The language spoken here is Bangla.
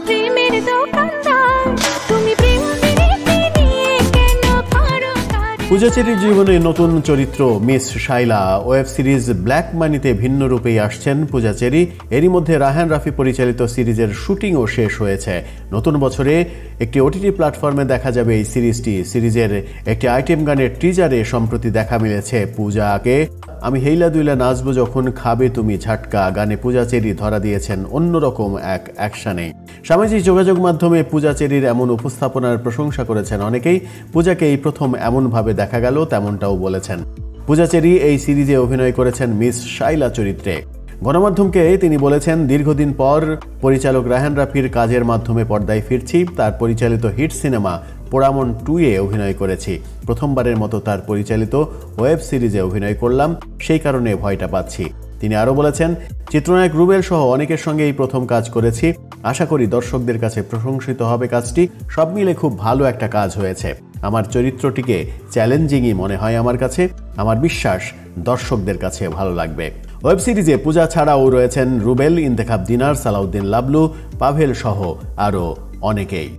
প্রেমের দোকানদার, তুমি প্রেম প্রীতি নিয়ে কেন করো কারে। পূজা চেরির জীবনে নতুন চরিত্র miss Shaila. Web series black মানিতে ভিন্ন রূপেই আসছেন পূজা চেরি। এরই মধ্যে রায়হান রাফি পরিচালিত সিরিজের শুটিংও শেষ হয়েছে। নতুন বছরে একটি ওটিটি প্ল্যাটফর্মে দেখা যাবে এই সিরিজটি। সিরিজের একটি আইটেম গানের টিজারে সম্প্রতি দেখা মিলেছে পূজাকে। আমি হেইলা দুইলা নাচবো যখন খাবে তুমি ঝাটকা গানে পূজা চেরি ধরা দিয়েছেন অন্যরকম এক অ্যাকশনে। সামাজিক যোগাযোগ মাধ্যমে পূজা চেরির এমন উপস্থাপনার প্রশংসা করেছেন অনেকেই। পূজাকে এই প্রথম এমনভাবে দেখা গেল তেমনটাও বলেছেন। পূজা চেরি এই সিরিজে অভিনয় করেছেন মিস শাইলা চরিত্রে। গণমাধ্যমকে তিনি বলেছেন, দীর্ঘদিন পর পরিচালক রায়হান রাফির কাজের মাধ্যমে পর্দায় ফিরছি। তার পরিচালিত হিট সিনেমা পোড়ামন 2-এ অভিনয় করেছি। প্রথমবারের মতো তার পরিচালিত ওয়েব সিরিজে অভিনয় করলাম, সেই কারণে ভয়টা পাচ্ছি। তিনি আরও বলেছেন, চিত্রনায়ক রুবেল সহ অনেকের সঙ্গে এই প্রথম কাজ করেছি। আশা করি দর্শকদের কাছে প্রশংসিত হবে কাজটি। সব মিলে খুব ভালো একটা কাজ হয়েছে। আমার চরিত্রটিকে চ্যালেঞ্জিংই মনে হয় আমার কাছে। আমার বিশ্বাস দর্শকদের কাছে ভালো লাগবে। ওয়েব সিরিজে পূজা ছাড়াও রয়েছেন রুবেল, ইন্তেখাব দিনার, সালাউদ্দিন লাবলু, পাভেল সহ আরও অনেকেই।